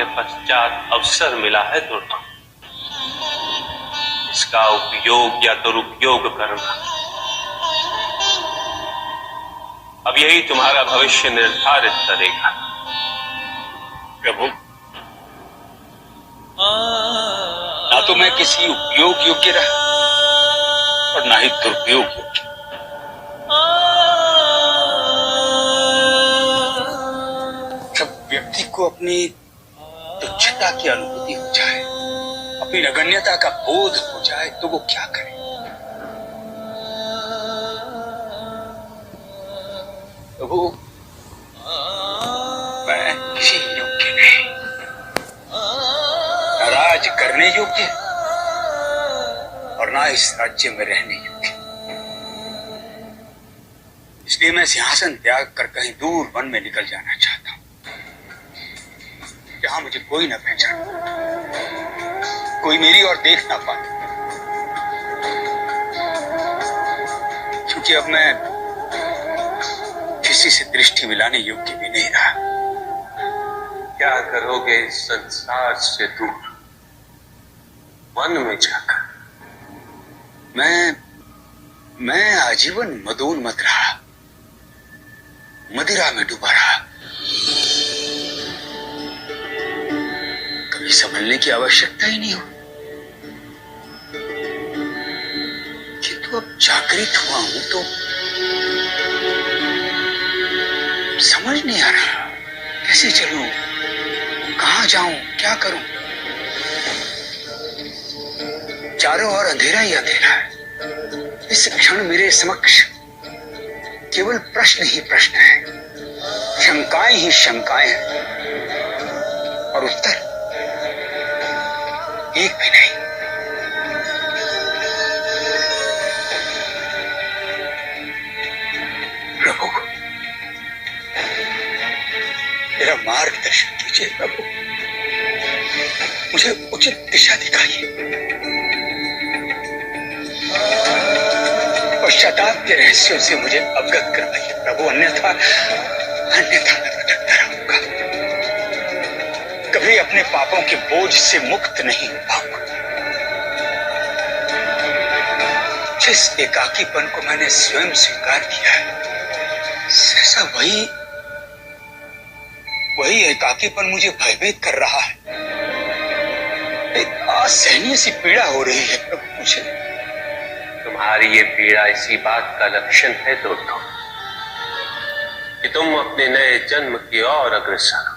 के पश्चात अवसर मिला है दोस्तों, इसका उपयोग या दुरुपयोग करना, अब यही तुम्हारा भविष्य निर्धारित करेगा। प्रभु, ना तो मैं किसी उपयोग योग्य रहा और ना ही दुरुपयोग योग्य। जब व्यक्ति को अपनी तुच्छता की अनुभूति हो जाए, अपनी नगण्यता का बोध हो जाए, तो वो क्या करे? प्रभु, मैं किसी योग्य नहीं, न राज करने योग्य और ना इस राज्य में रहने योग्य। इसलिए मैं सिंहासन त्याग कर कहीं दूर वन में निकल जाना चाहता हूं, जहां मुझे कोई न पहचाने, कोई मेरी ओर देख ना पाए, क्योंकि अब मैं किसी से दृष्टि मिलाने योग्य भी नहीं रहा। क्या करोगे इस संसार से दूर, वन में जाकर? मैं आजीवन मदोन्मत्त रहा, मदिरा में डूबा रहा। कभी संभलने की आवश्यकता ही नहीं हो, किंतु अब जागृत हुआ हूं तो समझ नहीं आ रहा, कैसे चलूं, कहां जाऊं, क्या करूं। चारों ओर अंधेरा ही अंधेरा है। इस क्षण मेरे समक्ष केवल प्रश्न ही प्रश्न है, शंकाएं ही शंकाएं हैं, और उत्तर एक भी नहीं। प्रभु, मेरा मार्गदर्शन कीजिए प्रभु, मुझे उचित दिशा दिखाइए। पश्चाताप के रहस्यों से मुझे अवगत करवाइए प्रभु, अन्यथा मैं भटकता रहूंगा, कभी अपने पापों के बोझ से मुक्त नहीं हो पाऊंगा। जिस एकाकीपन को मैंने स्वयं स्वीकार किया है, सहसा वही एकाकीपन मुझे भयभीत कर रहा है। एक असहनीय सी पीड़ा हो रही है प्रभु मुझे। तुम्हारी ये पीड़ा इसी बात का लक्षण है दोस्तों कि तुम अपने नए जन्म की ओर अग्रसर हो।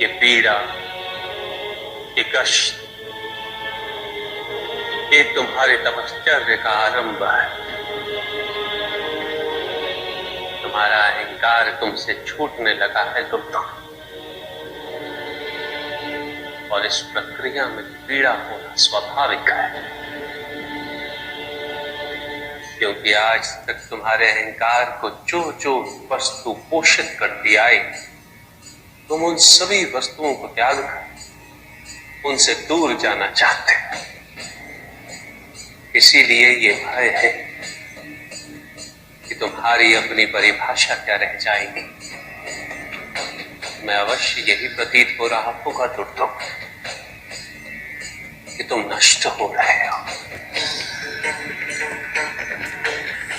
ये पीड़ा, ये कष्ट, ये तुम्हारे तपश्चर्य का आरंभ है। तुम्हारा अहंकार तुमसे छूटने लगा है दोस्तों, और इस प्रक्रिया में पीड़ा होना स्वाभाविक है, क्योंकि आज तक तुम्हारे अहंकार को जो वस्तु पोषित करती आई, तुम उन सभी वस्तुओं को त्याग कर उनसे दूर जाना चाहते हो। इसीलिए ये भय है कि तुम्हारी अपनी परिभाषा क्या रह जाएगी। मैं अवश्य यही प्रतीत हो रहा होगा दोस्तों कि तुम नष्ट हो रहे हो।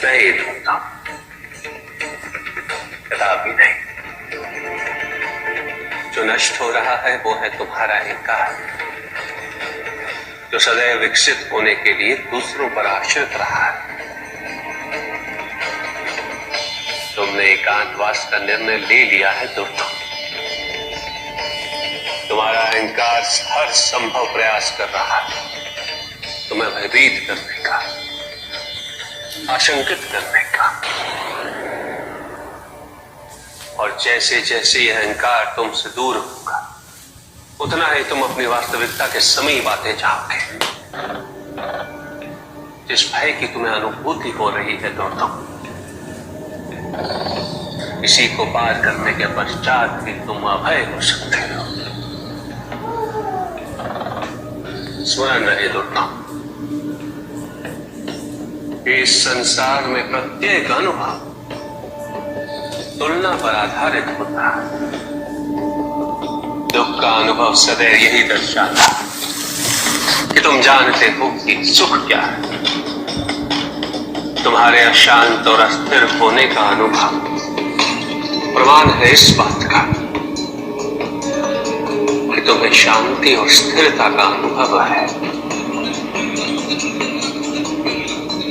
मैं ये ढूंढता हूं, कदापि नहीं। जो नष्ट हो रहा है वो है तुम्हारा अहंकार, जो सदैव विकसित होने के लिए दूसरों पर आश्रित रहा है। तुमने एकांतवास का निर्णय ले लिया है दोस्तों। तुम्हारा अहंकार हर संभव प्रयास कर रहा है तुम्हें भयभीत करने का, आशंकित करने का, और जैसे जैसे यह अहंकार तुमसे दूर होगा, उतना ही तुम अपनी वास्तविकता के समीप आते जाओगे। जिस भय की तुम्हें अनुभूति हो रही है दोस्तों, इसी को पार करने के पश्चात भी तुम अभय हो सकते हो। स्मरण रहे दोस्तों, इस संसार में प्रत्येक अनुभव तुलना पर आधारित होता है। दुख का अनुभव सदैव यही दर्शाता कि तुम जानते हो कि सुख क्या है। तुम्हारे अशांत और अस्थिर होने का अनुभव प्रमाण है इस बात का कि तुम्हें शांति और स्थिरता का अनुभव है।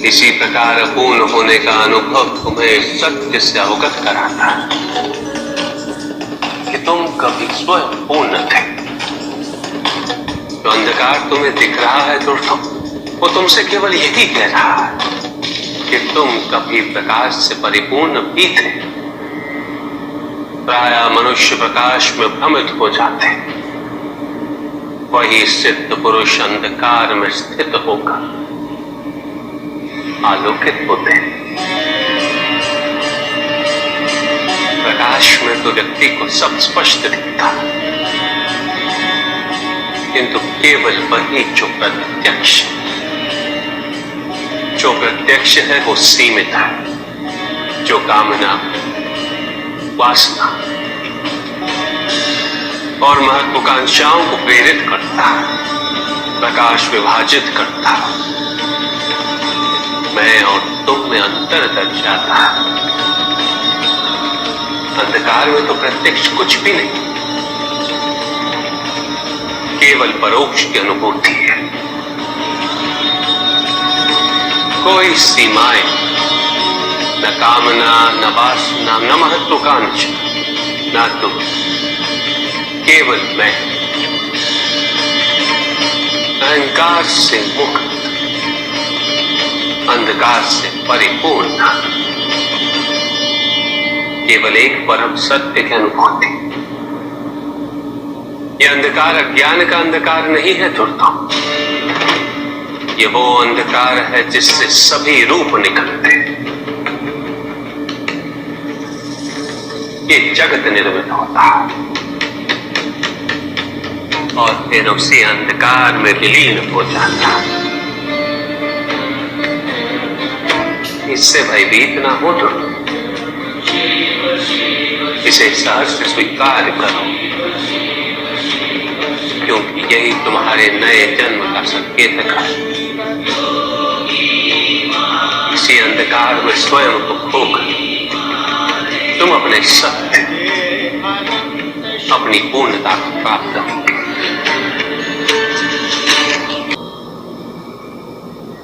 इसी प्रकार अपूर्ण होने का अनुभव तुम्हें सत्य से अवगत कराता है कि तुम कभी स्वयं पूर्ण थे। तो अंधकार तुम्हें दिख रहा है दोस्तों, वो तुमसे केवल यही कह रहा है कि तुम कभी प्रकाश से परिपूर्ण भी थे। प्रायः मनुष्य प्रकाश में भ्रमित हो जाते, वही सिद्ध पुरुष अंधकार में स्थित होकर आलोकित होते हैं। प्रकाश में तो व्यक्ति को सब स्पष्ट दिखता, किंतु केवल वही जो प्रत्यक्ष है वो सीमित है। जो कामना, वासना और महत्वाकांक्षाओं को प्रेरित करता है, प्रकाश विभाजित करता है, मैं और तुम में अंतर दर्शाता है। अंधकार में तो प्रत्यक्ष कुछ भी नहीं, केवल परोक्ष की अनुभूति है। कोई सीमाएं, न कामना, न वासना, न महत्वाकांक्षा, न तुम, केवल मैं। अहंकार से मुक्त, अंधकार से परिपूर्ण, केवल एक परम सत्य की अनुभूति। यह अंधकार अज्ञान का अंधकार नहीं है दोस्तों, ये वो अंधकार है जिससे सभी रूप निकलते हैं। ये जगत निर्मित होता है और फिर उसी अंधकार में विलीन हो जाता है। इससे भयभीत ना हो तो इसे सहज से स्वीकार करो, क्योंकि यही तुम्हारे नए जन्म का संकेत है। इसी अंधकार में स्वयं को खोकर तुम अपने सत्य, अपनी पूर्णता को प्राप्त करोगे।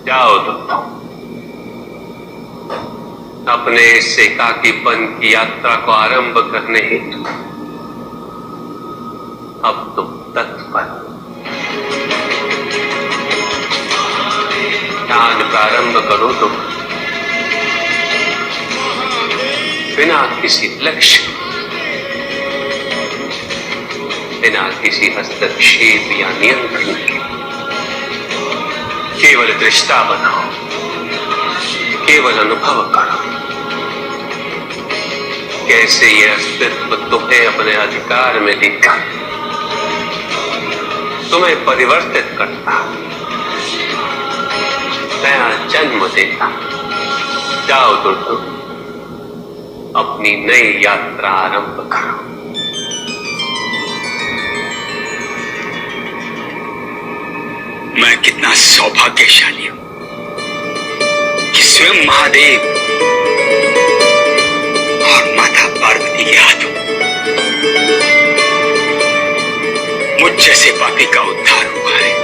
जाओ दोस्तों, अपने इस एकाकीपन की यात्रा को आरंभ करने हेतु अब तुम तत्पर ध्यान प्रारंभ करो तो बिना किसी लक्ष्य, बिना किसी हस्तक्षेप या नियंत्रण के केवल दृष्टा बनाओ, केवल अनुभव करो कैसे यह अस्तित्व तुम्हें अपने अधिकार में देखा, तुम्हें परिवर्तित करता, नया जन्म देता। जाओ दोस्तों, अपनी नई यात्रा आरंभ करो। मैं कितना सौभाग्यशाली हूं कि स्वयं महादेव और माता पार्वती के हाथों मुझ जैसे पापी का उद्धार हुआ है।